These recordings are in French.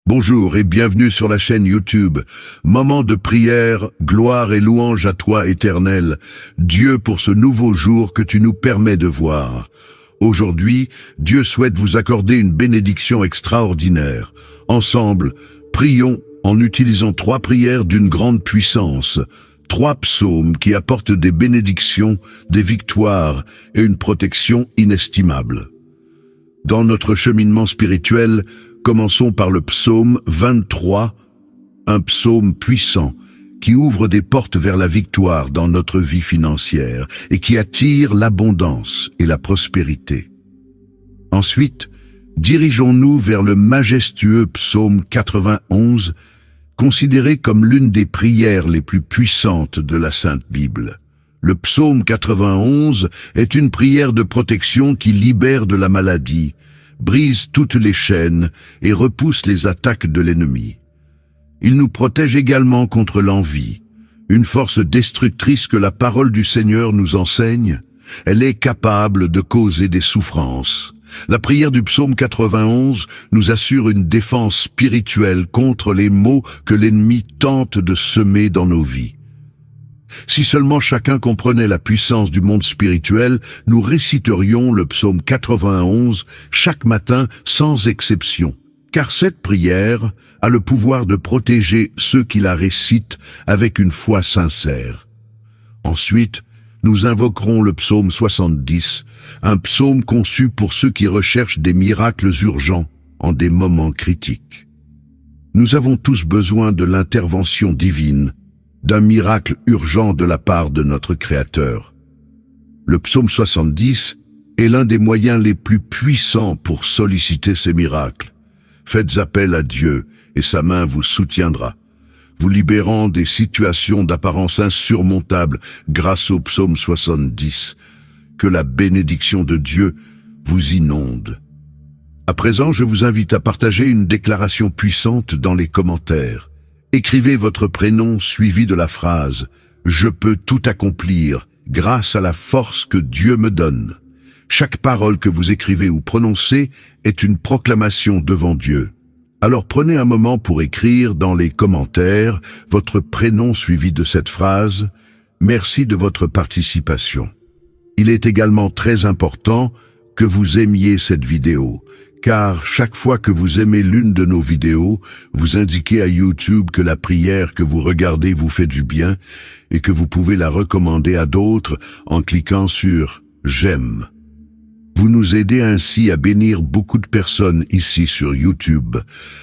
Bonjour et bienvenue sur la chaîne YouTube. Moment de prière, gloire et louange à toi, Éternel, Dieu, pour ce nouveau jour que tu nous permets de voir. Aujourd'hui, Dieu souhaite vous accorder une bénédiction extraordinaire. Ensemble, prions en utilisant 3 prières d'une grande puissance, 3 psaumes qui apportent des bénédictions, des victoires et une protection inestimable. Dans notre cheminement spirituel, commençons par le psaume 23, un psaume puissant qui ouvre des portes vers la victoire dans notre vie financière et qui attire l'abondance et la prospérité. Ensuite, dirigeons-nous vers le majestueux psaume 91, considéré comme l'une des prières les plus puissantes de la Sainte Bible. Le psaume 91 est une prière de protection qui libère de la maladie, brise toutes les chaînes et repousse les attaques de l'ennemi. Il nous protège également contre l'envie, une force destructrice que la parole du Seigneur nous enseigne. Elle est capable de causer des souffrances. La prière du psaume 91 nous assure une défense spirituelle contre les maux que l'ennemi tente de semer dans nos vies. Si seulement chacun comprenait la puissance du monde spirituel, nous réciterions le psaume 91 chaque matin sans exception, car cette prière a le pouvoir de protéger ceux qui la récitent avec une foi sincère. Ensuite, nous invoquerons le psaume 70, un psaume conçu pour ceux qui recherchent des miracles urgents en des moments critiques. Nous avons tous besoin de l'intervention divine, d'un miracle urgent de la part de notre Créateur. Le psaume 70 est l'un des moyens les plus puissants pour solliciter ces miracles. Faites appel à Dieu et sa main vous soutiendra, vous libérant des situations d'apparence insurmontables grâce au psaume 70. Que la bénédiction de Dieu vous inonde. À présent, je vous invite à partager une déclaration puissante dans les commentaires. Écrivez votre prénom suivi de la phrase « Je peux tout accomplir grâce à la force que Dieu me donne ». Chaque parole que vous écrivez ou prononcez est une proclamation devant Dieu. Alors prenez un moment pour écrire dans les commentaires votre prénom suivi de cette phrase. Merci de votre participation. Il est également très important que vous aimiez cette vidéo, car chaque fois que vous aimez l'une de nos vidéos, vous indiquez à YouTube que la prière que vous regardez vous fait du bien et que vous pouvez la recommander à d'autres en cliquant sur « J'aime ». Vous nous aidez ainsi à bénir beaucoup de personnes ici sur YouTube.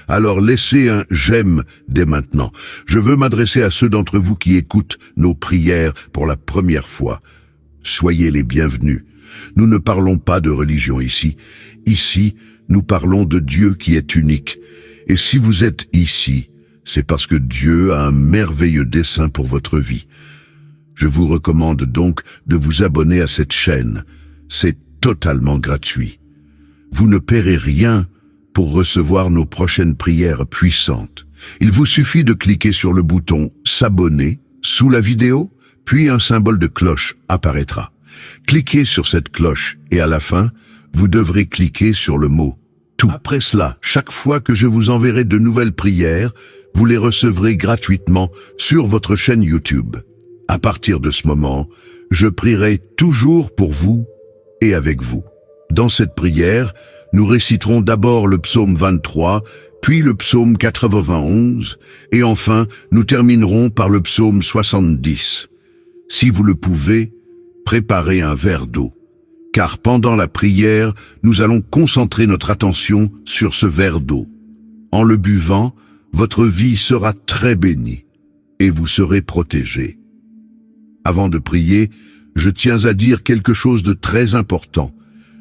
Alors laissez un « j'aime » dès maintenant. Je veux m'adresser à ceux d'entre vous qui écoutent nos prières pour la première fois. Soyez les bienvenus. Nous ne parlons pas de religion ici. Ici, nous parlons de Dieu qui est unique. Et si vous êtes ici, c'est parce que Dieu a un merveilleux dessein pour votre vie. Je vous recommande donc de vous abonner à cette chaîne. C'est totalement gratuit. Vous ne paierez rien pour recevoir nos prochaines prières puissantes. Il vous suffit de cliquer sur le bouton « S'abonner » sous la vidéo, puis un symbole de cloche apparaîtra. Cliquez sur cette cloche et à la fin, vous devrez cliquer sur le mot « Tout ». Après cela, chaque fois que je vous enverrai de nouvelles prières, vous les recevrez gratuitement sur votre chaîne YouTube. À partir de ce moment, je prierai toujours pour vous et avec vous. Dans cette prière, nous réciterons d'abord le psaume 23, puis le psaume 91, et enfin, nous terminerons par le psaume 70. Si vous le pouvez, préparez un verre d'eau, car pendant la prière, nous allons concentrer notre attention sur ce verre d'eau. En le buvant, votre vie sera très bénie et vous serez protégés. Avant de prier, je tiens à dire quelque chose de très important.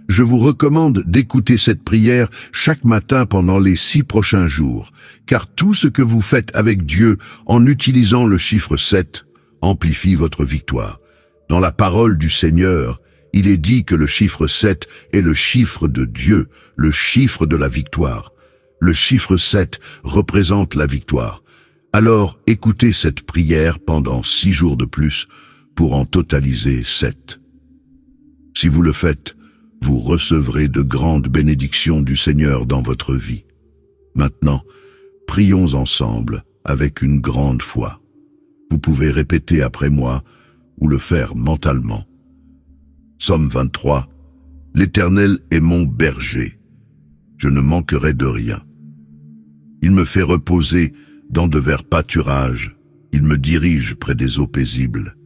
Je vous recommande d'écouter cette prière chaque matin pendant les 6 prochains jours, car tout ce que vous faites avec Dieu en utilisant le chiffre 7 amplifie votre victoire. Dans la parole du Seigneur, il est dit que le chiffre 7 est le chiffre de Dieu, le chiffre de la victoire. Le chiffre 7 représente la victoire. Alors écoutez cette prière pendant 6 jours de plus pour en totaliser 7. Si vous le faites, vous recevrez de grandes bénédictions du Seigneur dans votre vie. Maintenant, prions ensemble avec une grande foi. Vous pouvez répéter après moi ou le faire mentalement. Psaume 23. L'Éternel est mon berger. Je ne manquerai de rien. Il me fait reposer dans de verts pâturages. Il me dirige près des eaux paisibles.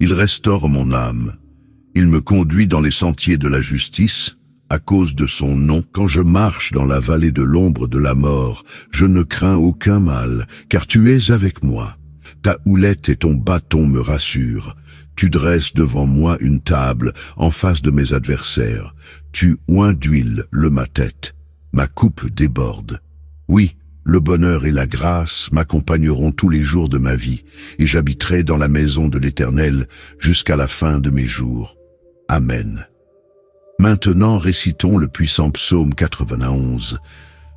Il restaure mon âme. Il me conduit dans les sentiers de la justice, à cause de son nom. Quand je marche dans la vallée de l'ombre de la mort, je ne crains aucun mal, car tu es avec moi. Ta houlette et ton bâton me rassurent. Tu dresses devant moi une table en face de mes adversaires. Tu oins d'huile ma tête. Ma coupe déborde. Oui, le bonheur et la grâce m'accompagneront tous les jours de ma vie, et j'habiterai dans la maison de l'Éternel jusqu'à la fin de mes jours. Amen. Maintenant récitons le puissant psaume 91.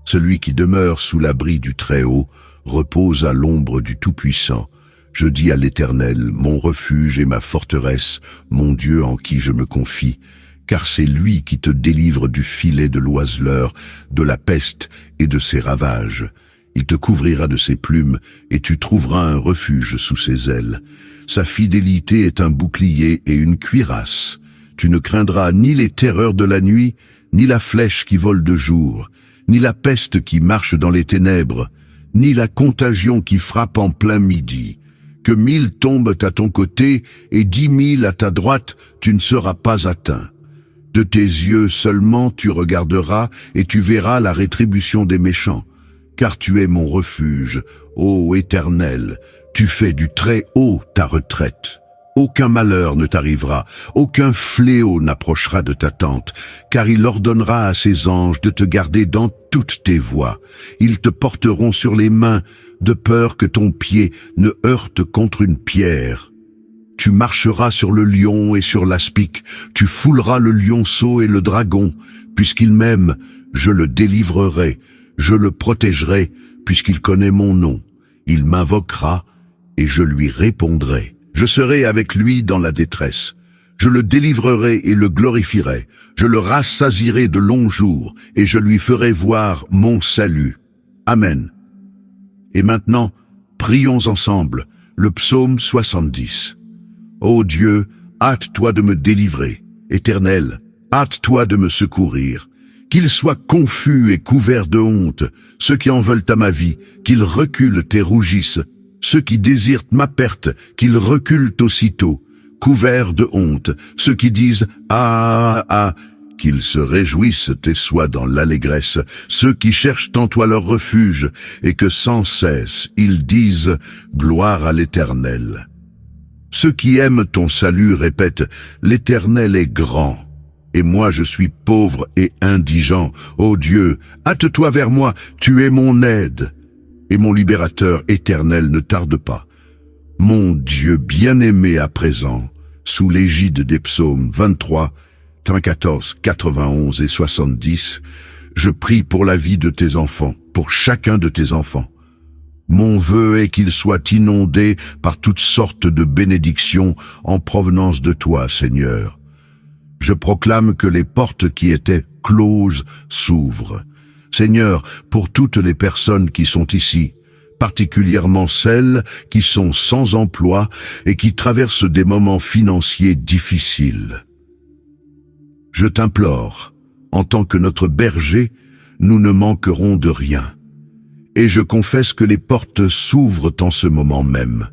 Celui qui demeure sous l'abri du Très-Haut repose à l'ombre du Tout-Puissant. Je dis à l'Éternel, mon refuge et ma forteresse, mon Dieu en qui je me confie, car c'est lui qui te délivre du filet de l'oiseleur, de la peste et de ses ravages. Il te couvrira de ses plumes, et tu trouveras un refuge sous ses ailes. Sa fidélité est un bouclier et une cuirasse. Tu ne craindras ni les terreurs de la nuit, ni la flèche qui vole de jour, ni la peste qui marche dans les ténèbres, ni la contagion qui frappe en plein midi. Que 1000 tombent à ton côté et 10 000 à ta droite, tu ne seras pas atteint. De tes yeux seulement tu regarderas et tu verras la rétribution des méchants. Car tu es mon refuge, ô Éternel, tu fais du Très-Haut ta retraite. Aucun malheur ne t'arrivera, aucun fléau n'approchera de ta tente, car il ordonnera à ses anges de te garder dans toutes tes voies. Ils te porteront sur les mains, de peur que ton pied ne heurte contre une pierre. Tu marcheras sur le lion et sur l'aspic, tu fouleras le lionceau et le dragon. Puisqu'il m'aime, je le délivrerai, je le protégerai, puisqu'il connaît mon nom. Il m'invoquera et je lui répondrai. Je serai avec lui dans la détresse. Je le délivrerai et le glorifierai. Je le rassasierai de longs jours et je lui ferai voir mon salut. Amen. Et maintenant, prions ensemble le psaume 70. Ô Dieu, hâte-toi de me délivrer. Éternel, hâte-toi de me secourir. Qu'ils soient confus et couverts de honte, ceux qui en veulent à ma vie, qu'ils reculent et rougissent. Ceux qui désirent ma perte, qu'ils reculent aussitôt, couverts de honte. Ceux qui disent « Ah, ah, ah », qu'ils se réjouissent et soient dans l'allégresse. Ceux qui cherchent en toi leur refuge, et que sans cesse ils disent « Gloire à l'Éternel ». Ceux qui aiment ton salut répètent « L'Éternel est grand ». Et moi je suis pauvre et indigent. Ô Dieu, hâte-toi vers moi, tu es mon aide. Et mon libérateur éternel ne tarde pas. Mon Dieu bien-aimé à présent, sous l'égide des psaumes 23, 14, 91 et 70, je prie pour la vie de tes enfants, pour chacun de tes enfants. Mon vœu est qu'ils soient inondés par toutes sortes de bénédictions en provenance de toi, Seigneur. Je proclame que les portes qui étaient closes s'ouvrent. Seigneur, pour toutes les personnes qui sont ici, particulièrement celles qui sont sans emploi et qui traversent des moments financiers difficiles. Je t'implore, en tant que notre berger, nous ne manquerons de rien. Et je confesse que les portes s'ouvrent en ce moment même.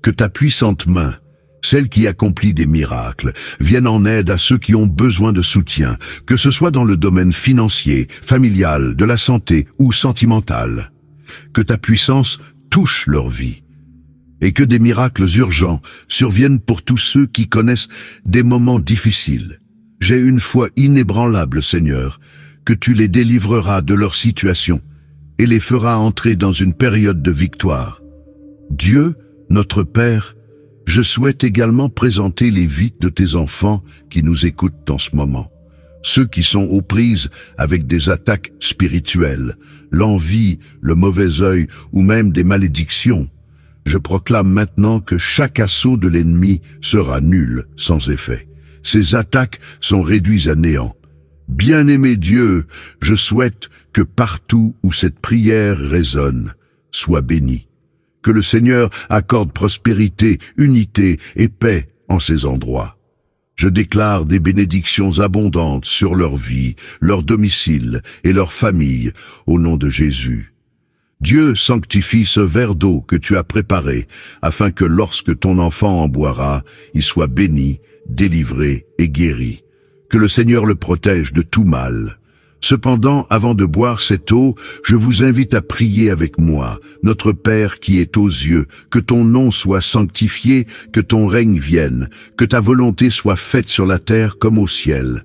Que ta puissante main, celle qui accomplit des miracles, vienne en aide à ceux qui ont besoin de soutien, que ce soit dans le domaine financier, familial, de la santé ou sentimental. Que ta puissance touche leur vie. Et que des miracles urgents surviennent pour tous ceux qui connaissent des moments difficiles. J'ai une foi inébranlable, Seigneur, que tu les délivreras de leur situation et les feras entrer dans une période de victoire. Dieu, notre Père, je souhaite également présenter les vies de tes enfants qui nous écoutent en ce moment. Ceux qui sont aux prises avec des attaques spirituelles, l'envie, le mauvais œil ou même des malédictions. Je proclame maintenant que chaque assaut de l'ennemi sera nul, sans effet. Ces attaques sont réduites à néant. Bien-aimé Dieu, je souhaite que partout où cette prière résonne, soit bénie. Que le Seigneur accorde prospérité, unité et paix en ces endroits. Je déclare des bénédictions abondantes sur leur vie, leur domicile et leur famille, au nom de Jésus. Dieu sanctifie ce verre d'eau que tu as préparé, afin que lorsque ton enfant en boira, il soit béni, délivré et guéri. Que le Seigneur le protège de tout mal. Cependant, avant de boire cette eau, je vous invite à prier avec moi. Notre Père qui est aux cieux, que ton nom soit sanctifié, que ton règne vienne, que ta volonté soit faite sur la terre comme au ciel.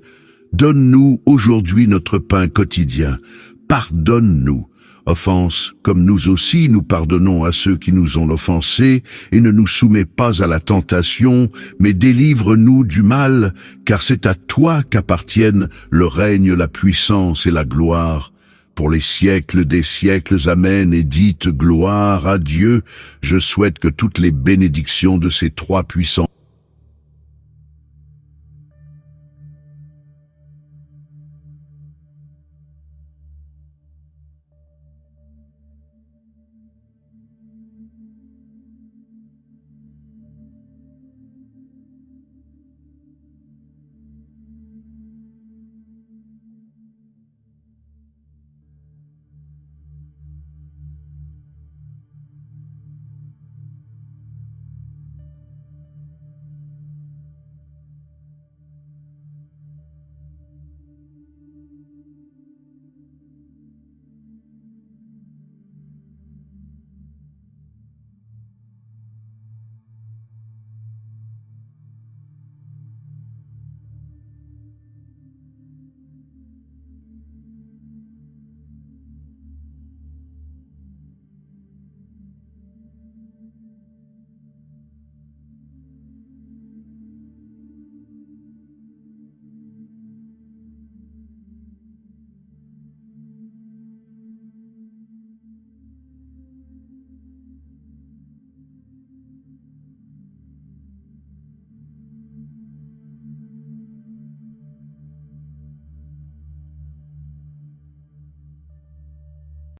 Donne-nous aujourd'hui notre pain quotidien. Pardonne-nous offense, comme nous aussi nous pardonnons à ceux qui nous ont offensés, et ne nous soumets pas à la tentation, mais délivre-nous du mal, car c'est à toi qu'appartiennent le règne, la puissance et la gloire. Pour les siècles des siècles, Amen, et dites gloire à Dieu. Je souhaite que toutes les bénédictions de ces trois puissants